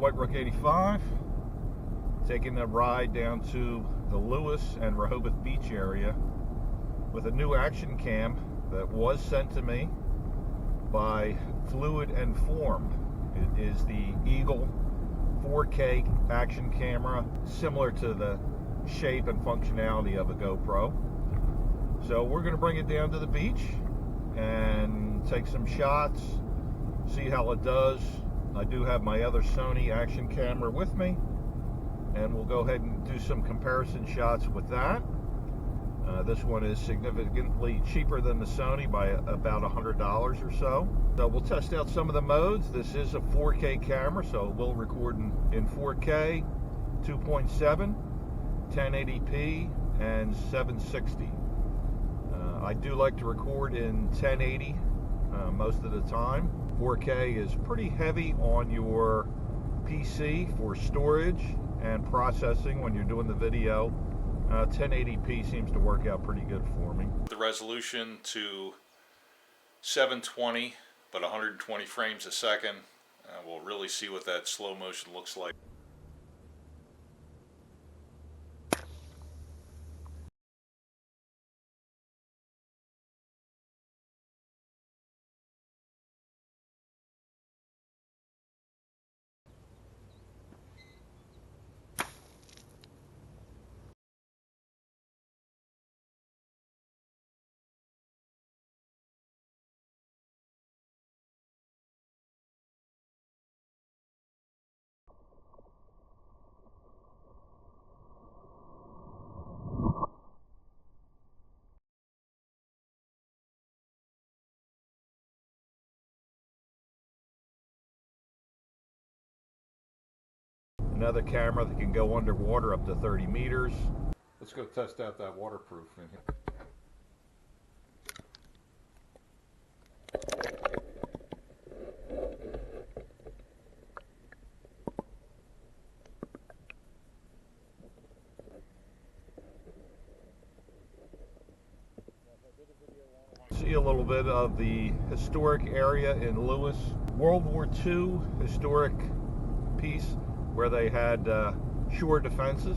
White Rook 85, taking a ride down to the Lewes and Rehoboth Beach area with a new action cam that was sent to me by Fluid and Form. It is the Eagle 4K action camera, similar to the shape and functionality of a GoPro. So we're going to bring it down to the beach and take some shots, see how it does. I do have my other Sony action camera with me, and we'll go ahead and do some comparison shots with that. This one is significantly cheaper than the Sony by about $100 or so. So we'll test out some of the modes. This is a 4K camera, so it will record in 4K, 2.7, 1080p, and 760. I do like to record in 1080 most of the time. 4K is pretty heavy on your PC for storage and processing when you're doing the video. 1080p seems to work out pretty good for me. The resolution to 720, but 120 frames a second. We'll really see what that slow motion looks like. Another camera that can go underwater up to 30 meters. Let's go test out that waterproof in here. See a little bit of the historic area in Lewes. World War II historic piece where they had shore defenses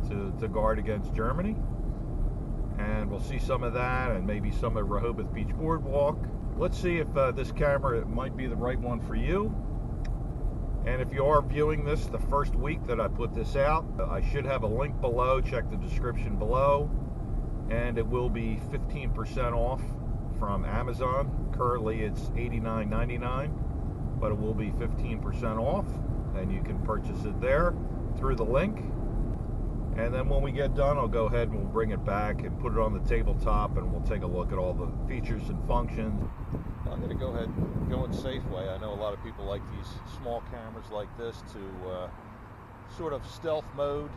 to guard against Germany. And we'll see some of that and maybe some of Rehoboth Beach Boardwalk. Let's see if this camera might be the right one for you. And if you are viewing this the first week that I put this out, I should have a link below. Check the description below. And it will be 15% off from Amazon. Currently it's $89.99, but it will be 15% off, and you can purchase it there through the link. And then when we get done, I'll go ahead and we'll bring it back and put it on the tabletop, and we'll take a look at all the features and functions. I'm going to go ahead and go in Safeway. I know a lot of people like these small cameras like this to sort of stealth mode.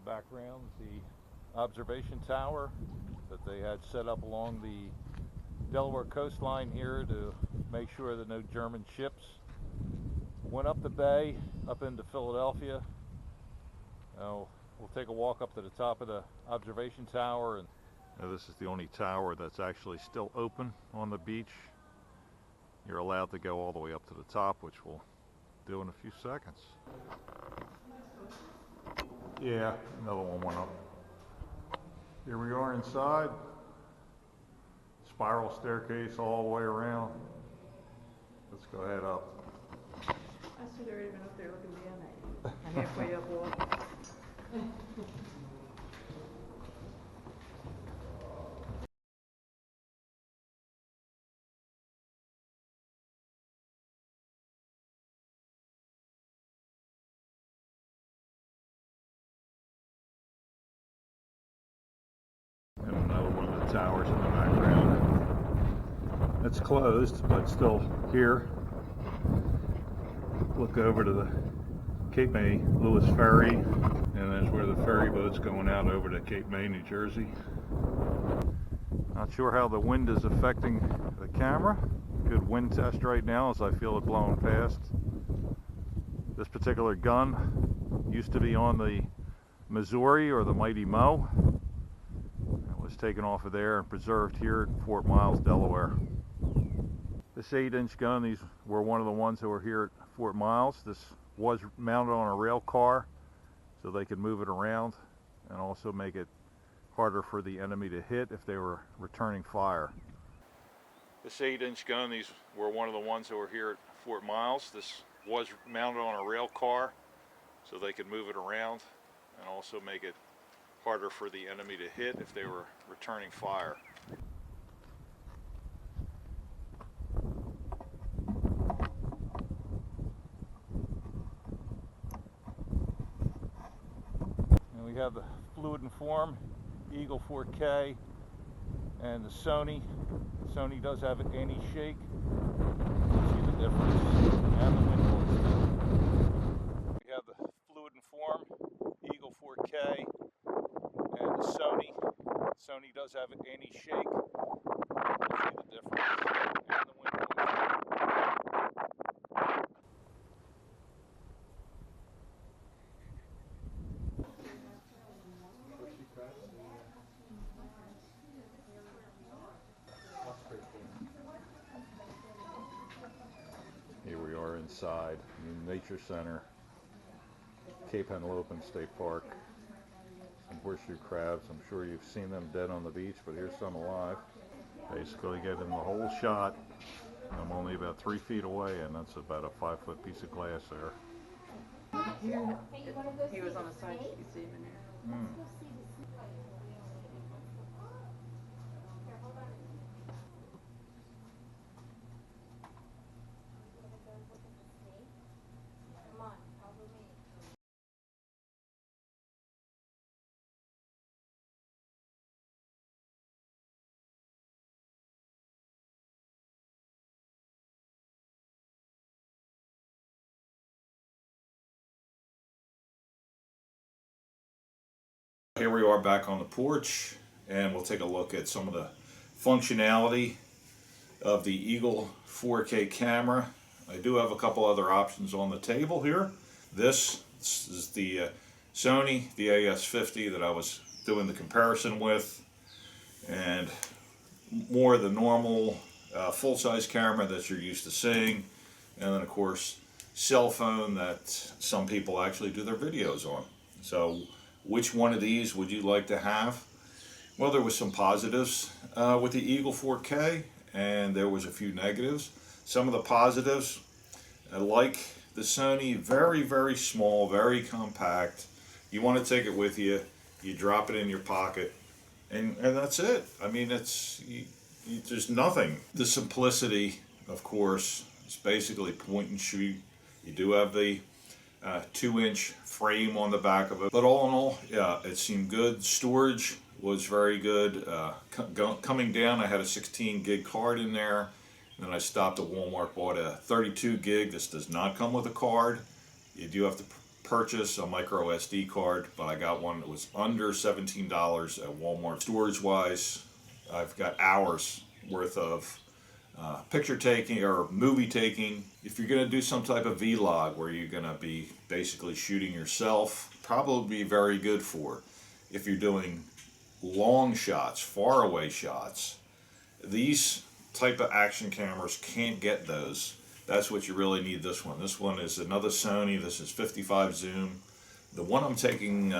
Background, the observation tower that they had set up along the Delaware coastline here to make sure that no German ships went up the bay, up into Philadelphia, Now we'll take a walk up to the top of the observation tower. And now this is the only tower that's actually still open on the beach. You're allowed to go all the way up to the top, which we'll do in a few seconds. Yeah, another one went up. Here we are inside. Spiral staircase all the way around. Let's go ahead up. I see they're even up there looking down at you. Halfway up walking. And another one of the towers in the background. It's closed, but still here. Look over to the Cape May Lewes ferry, and that's where the ferry boat's going out over to Cape May, New Jersey. Not sure how the wind is affecting the camera. Good wind test right now as I feel it blowing past. This particular gun used to be on the Missouri or the Mighty Mo. It was taken off of there and preserved here at Fort Miles, Delaware. This 8-inch gun, these were one of the ones that were here at Fort Miles. This was mounted on a rail car so they could move it around and also make it harder for the enemy to hit if they were returning fire. This 8-inch gun, these were one of the ones that were here at Fort Miles. This was mounted on a rail car so they could move it around and also make it harder for the enemy to hit if they were returning fire. And we have the Fluid and Form Eagle 4K and the Sony. Sony does have an anti-shake. See the difference. And the wind noise too. We have the Fluid and Form Eagle 4K and the Sony. Sony does have an anti-shake. See the difference. And the wind noise too. Here we are inside the Nature Center, Cape Henlopen State Park. Some horseshoe crabs. I'm sure you've seen them dead on the beach, but here's some alive. Basically getting the whole shot. I'm only about 3 feet away, and that's about a 5-foot piece of glass there. He was on the side, you can see him in there. Here we are back on the porch, and we'll take a look at some of the functionality of the Eagle 4K camera. I do have a couple other options on the table here. This is the Sony, the AS50 that I was doing the comparison with, and more the normal full-size camera that you're used to seeing, and then of course cell phone that some people actually do their videos on. So which one of these would you like to have? Well, there was some positives with the Eagle 4K, and there was a few negatives. Some of the positives, like the Sony, very, very small, very compact. You want to take it with you, you drop it in your pocket, and that's it. I mean, there's nothing. The simplicity, of course, is basically point and shoot. You do have the 2-inch frame on the back of it, but all in all, yeah, it seemed good. Storage was very good. Coming down, I had a 16 gig card in there, and then I stopped at Walmart, bought a 32 gig. This does not come with a card. You do have to purchase a micro SD card, but I got one that was under $17 at Walmart. Storage wise, I've got hours worth of picture taking or movie taking. If you're going to do some type of vlog where you're going to be basically shooting yourself, probably be very good for. If you're doing long shots, far away shots, these type of action cameras can't get those. That's what you really need. This one. This one is another Sony. This is 55 zoom. The one I'm taking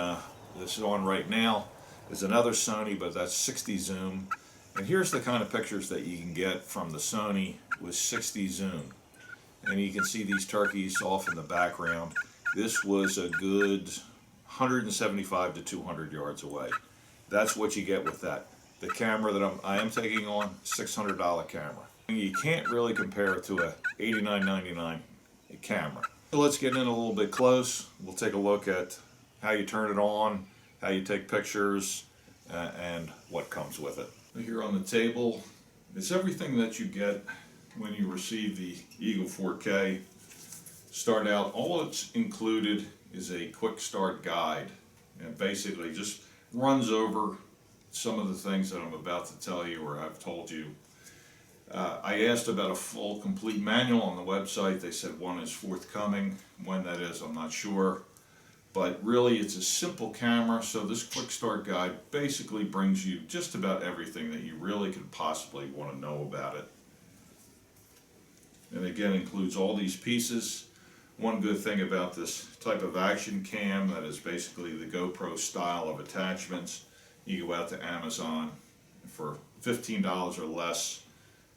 this on right now is another Sony, but that's 60 zoom. And here's the kind of pictures that you can get from the Sony with 60 zoom. And you can see these turkeys off in the background. This was a good 175 to 200 yards away. That's what you get with that. The camera that I am taking on, $600 camera. You can't really compare it to a $89.99 camera. So let's get in a little bit close. We'll take a look at how you turn it on, how you take pictures, and what comes with it. Here on the table is everything that you get when you receive the Eagle 4K. Start out, all it's included is a quick start guide, and basically just runs over some of the things that I'm about to tell you or I've told you. I asked about a full complete manual on the website. They said one is forthcoming. When that is, I'm not sure. But really, it's a simple camera, so this quick start guide basically brings you just about everything that you really could possibly want to know about it. And again, includes all these pieces. One good thing about this type of action cam, that is basically the GoPro style of attachments. You go out to Amazon for $15 or less.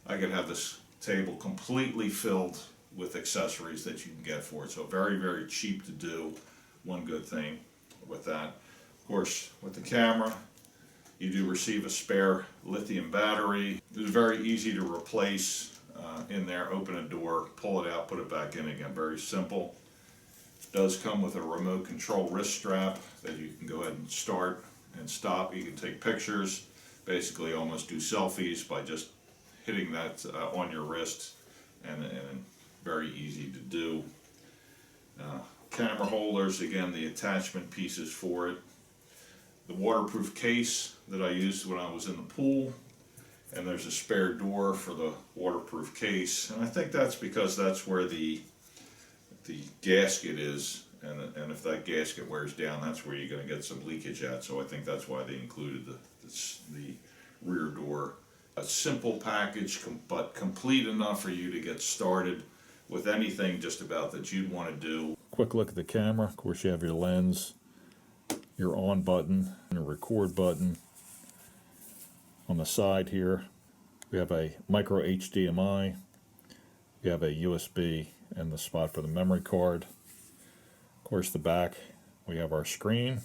I could have this table completely filled with accessories that you can get for it. So very, very cheap to do. One good thing with that. Of course, with the camera, you do receive a spare lithium battery. It's very easy to replace in there. Open a door, pull it out, put it back in again. Very simple. It does come with a remote control wrist strap that you can go ahead and start and stop. You can take pictures, basically almost do selfies by just hitting that on your wrist, and very easy to do. Camera holders, again, the attachment pieces for it. The waterproof case that I used when I was in the pool, and there's a spare door for the waterproof case, and I think that's because that's where the gasket is, and if that gasket wears down, that's where you're going to get some leakage at, so I think that's why they included the rear door. A simple package, but complete enough for you to get started with anything just about that you'd want to do. Quick look at the camera. Of course, you have your lens, your on button, and a record button. On the side here, we have a micro HDMI. We have a USB and the spot for the memory card. Of course, the back, we have our screen,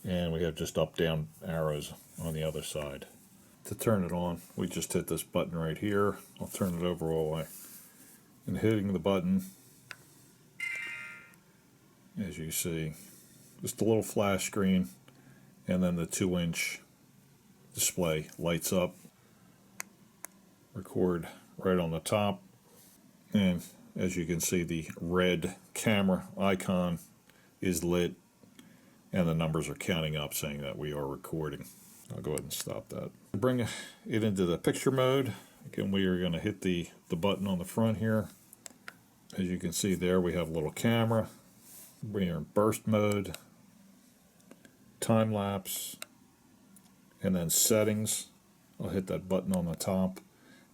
and we have just up-down arrows on the other side. To turn it on, we just hit this button right here. I'll turn it over all the way. And hitting the button, as you see, just a little flash screen, and then the 2-inch display lights up. Record right on the top, and as you can see, the red camera icon is lit, and the numbers are counting up saying that we are recording. I'll go ahead and stop that. Bring it into the picture mode. Again, we are going to hit the button on the front here. As you can see there, we have a little camera. We are in burst mode, time lapse, and then settings. I'll hit that button on the top,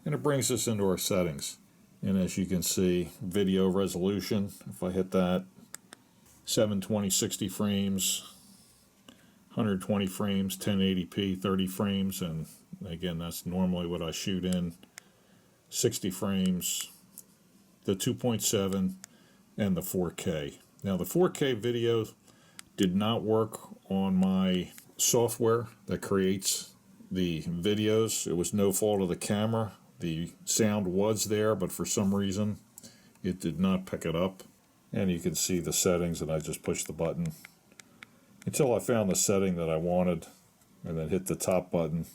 and it brings us into our settings. And as you can see, video resolution, if I hit that, 720 60 frames, 120 frames, 1080p, 30 frames, and again, that's normally what I shoot in. 60 frames, the 2.7, and the 4K. Now, the 4K video did not work on my software that creates the videos. It was no fault of the camera. The sound was there, but for some reason, it did not pick it up. And you can see the settings, and I just pushed the button until I found the setting that I wanted, and then hit the top button.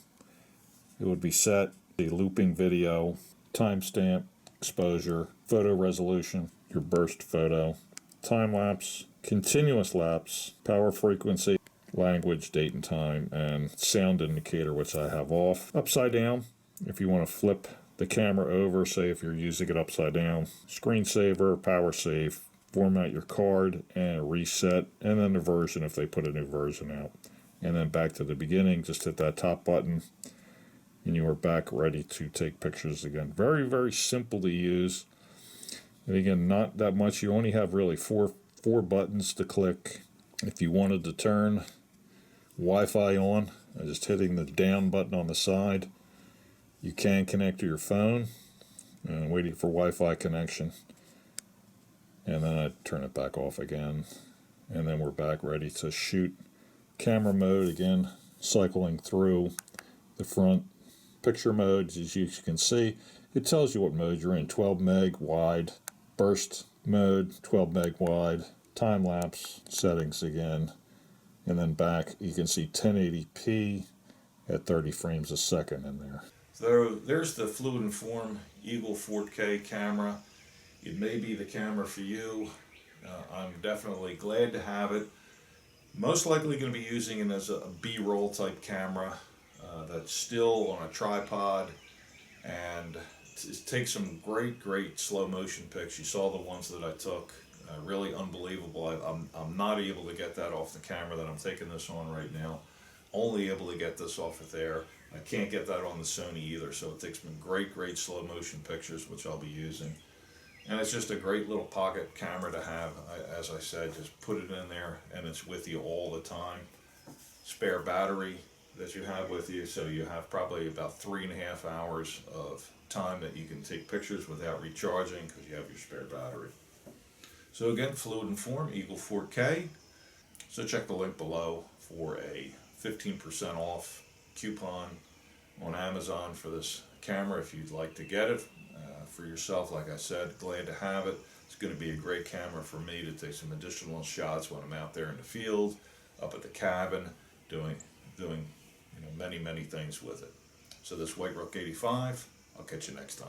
It would be set, a looping video, timestamp, exposure, photo resolution, your burst photo, time lapse, continuous lapse, power frequency, language, date and time, and sound indicator, which I have off. Upside down, if you want to flip the camera over, say if you're using it upside down, screensaver, power save, format your card, and reset, and then the version if they put a new version out. And then back to the beginning, just hit that top button, and you are back ready to take pictures again. Very, very simple to use. And again, not that much. You only have really four buttons to click. If you wanted to turn Wi-Fi on, just hitting the down button on the side, you can connect to your phone and waiting for Wi-Fi connection. And then I turn it back off again. And then we're back ready to shoot. Camera mode, again, cycling through the front. Picture mode, as you can see, it tells you what mode you're in. 12 meg wide, burst mode, 12 meg wide, time lapse, settings again. And then back, you can see 1080p at 30 frames a second in there. So there's the Fluid and Form Eagle 4K camera. It may be the camera for you. I'm definitely glad to have it. Most likely going to be using it as a B-roll type camera that's still on a tripod, and it takes some great slow motion pics. You saw the ones that I took. Really unbelievable. I'm not able to get that off the camera that I'm taking this on right now. Only able to get this off of there. I can't get that on the Sony either, so it takes some great slow motion pictures, which I'll be using. And it's just a great little pocket camera to have. As I said, just put it in there and it's with you all the time. Spare battery that you have with you, so you have probably about 3.5 hours of time that you can take pictures without recharging because you have your spare battery. So again, Fluid and Form Eagle 4K. So check the link below for a 15% off coupon on Amazon for this camera if you'd like to get it for yourself. Like I said, glad to have it. It's going to be a great camera for me to take some additional shots when I'm out there in the field, up at the cabin, doing many things with it. So this White Rook 85, I'll catch you next time.